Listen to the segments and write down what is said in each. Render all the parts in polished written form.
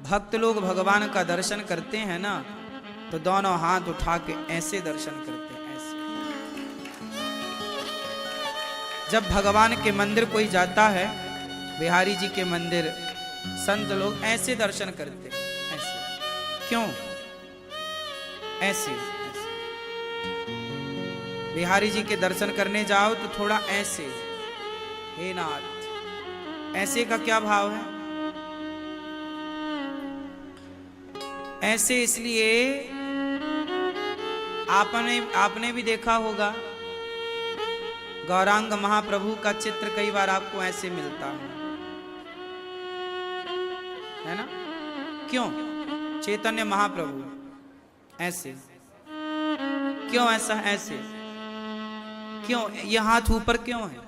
भक्त लोग भगवान का दर्शन करते हैं ना, तो दोनों हाथ उठा के ऐसे दर्शन करते हैं, ऐसे। जब भगवान के मंदिर कोई जाता है, बिहारी जी के मंदिर, संत लोग ऐसे दर्शन करते हैं, ऐसे। क्यों? ऐसे, ऐसे। बिहारी जी के दर्शन करने जाओ तो थोड़ा ऐसे, हे नाथ, ऐसे का क्या भाव है? ऐसे इसलिए आपने भी देखा होगा, गौरांग महाप्रभु का चित्र कई बार आपको ऐसे मिलता है ना? क्यों? चैतन्य महाप्रभु ऐसे, क्यों ऐसा? ऐसे क्यों? ये हाथ ऊपर क्यों है?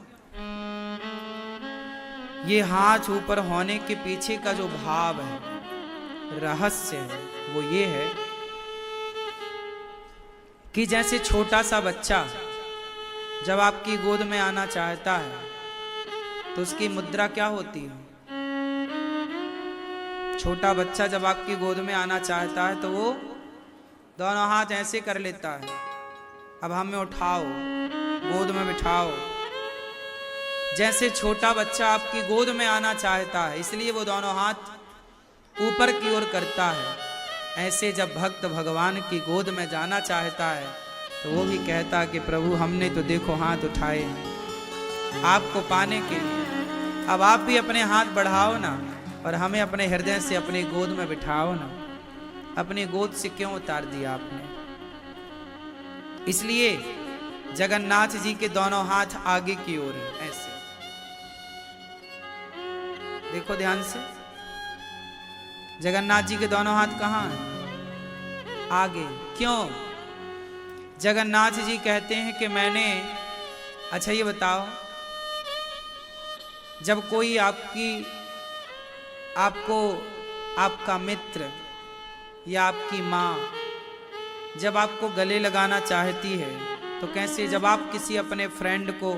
ये हाथ ऊपर होने के पीछे का जो भाव है, रहस्य है, वो ये है कि जैसे छोटा सा बच्चा जब आपकी गोद में आना चाहता है तो उसकी मुद्रा क्या होती है? छोटा बच्चा जब आपकी गोद में आना चाहता है तो वो दोनों हाथ ऐसे कर लेता है, अब हमें उठाओ, गोद में बिठाओ। जैसे छोटा बच्चा आपकी गोद में आना चाहता है, इसलिए वो दोनों हाथ ऊपर की ओर करता है। ऐसे जब भक्त भगवान की गोद में जाना चाहता है तो वो भी कहता है कि प्रभु हमने तो देखो हाथ उठाए हैं आपको पाने के लिए, अब आप भी अपने हाथ बढ़ाओ ना और हमें अपने हृदय से अपनी गोद में बिठाओ ना। अपनी गोद से क्यों उतार दिया आपने? इसलिए जगन्नाथ जी के दोनों हाथ आगे की ओर है, ऐसे। देखो ध्यान से, जगन्नाथ जी के दोनों हाथ कहां हैं? आगे। क्यों? जगन्नाथ जी कहते हैं कि मैंने, अच्छा ये बताओ, जब कोई आपका मित्र या आपकी माँ जब आपको गले लगाना चाहती है तो कैसे? जब आप किसी अपने फ्रेंड को,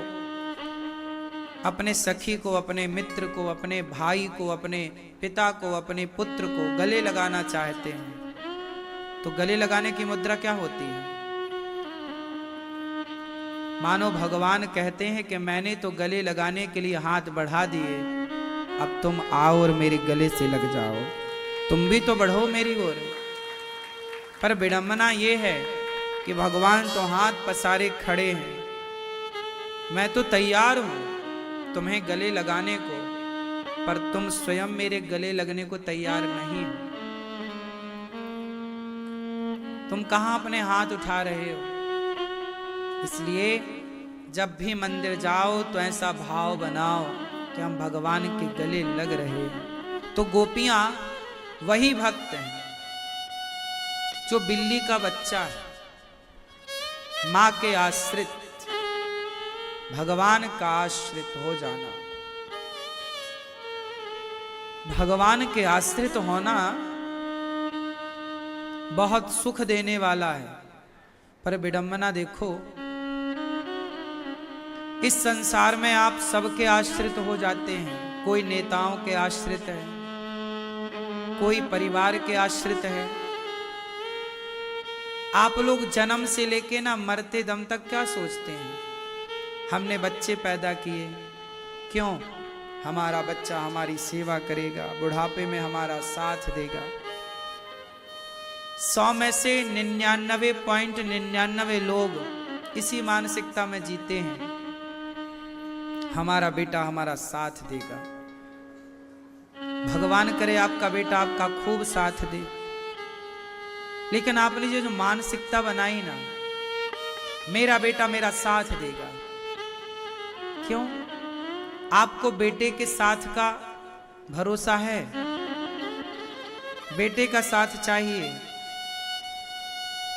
अपने सखी को, अपने मित्र को, अपने भाई को, अपने पिता को, अपने पुत्र को गले लगाना चाहते हैं तो गले लगाने की मुद्रा क्या होती है? मानो भगवान कहते हैं कि मैंने तो गले लगाने के लिए हाथ बढ़ा दिए, अब तुम आओ और मेरे गले से लग जाओ, तुम भी तो बढ़ो मेरी ओर। पर विडंबना ये है कि भगवान तो हाथ पसारे खड़े हैं, मैं तो तैयार हूं तुम्हें गले लगाने को, पर तुम स्वयं मेरे गले लगने को तैयार नहीं हो। तुम कहां अपने हाथ उठा रहे हो? इसलिए जब भी मंदिर जाओ तो ऐसा भाव बनाओ कि हम भगवान के गले लग रहे हैं। तो गोपियां वही भक्त हैं जो बिल्ली का बच्चा है, मां के आश्रित, भगवान का आश्रित हो जाना। भगवान के आश्रित होना बहुत सुख देने वाला है। पर विडंबना देखो, इस संसार में आप सबके आश्रित हो जाते हैं। कोई नेताओं के आश्रित है, कोई परिवार के आश्रित है। आप लोग जन्म से लेके ना मरते दम तक क्या सोचते हैं? हमने बच्चे पैदा किए, क्यों? हमारा बच्चा हमारी सेवा करेगा, बुढ़ापे में हमारा साथ देगा। 100 में से 99.99 लोग इसी मानसिकता में जीते हैं, हमारा बेटा हमारा साथ देगा। भगवान करे आपका बेटा आपका खूब साथ दे, लेकिन आपने जो मानसिकता बनाई ना, मेरा बेटा मेरा साथ देगा, क्यों? आपको बेटे के साथ का भरोसा है? बेटे का साथ चाहिए,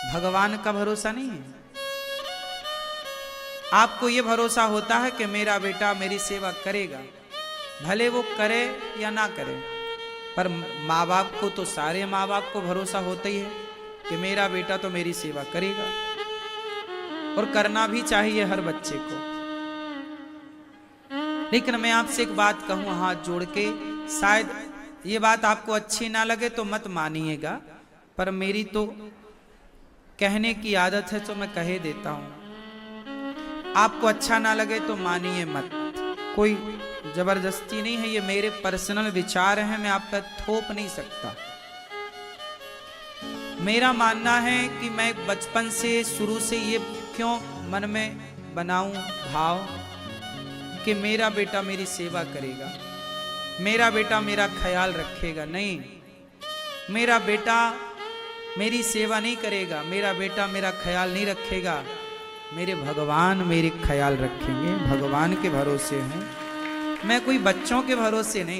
भगवान का भरोसा नहीं है। आपको यह भरोसा होता है कि मेरा बेटा मेरी सेवा करेगा, भले वो करे या ना करे। पर माँ बाप को तो, सारे माँ बाप को भरोसा होता ही है कि मेरा बेटा तो मेरी सेवा करेगा, और करना भी चाहिए हर बच्चे को। लेकिन मैं आपसे एक बात कहूं हाथ जोड़ के, शायद ये बात आपको अच्छी ना लगे तो मत मानिएगा, पर मेरी तो कहने की आदत है तो मैं कहे देता हूं। आपको अच्छा ना लगे तो मानिए मत, कोई जबरदस्ती नहीं है, ये मेरे पर्सनल विचार हैं, मैं आप पर थोप नहीं सकता। मेरा मानना है कि मैं बचपन से शुरू से ये क्यों मन में बनाऊं भाव कि मेरा बेटा मेरी सेवा करेगा, मेरा बेटा मेरा ख्याल रखेगा। नहीं, मेरा बेटा मेरी सेवा नहीं करेगा, मेरा बेटा मेरा ख्याल नहीं रखेगा, मेरे भगवान मेरे ख्याल रखेंगे। भगवान के भरोसे हूं मैं, कोई बच्चों के भरोसे नहीं।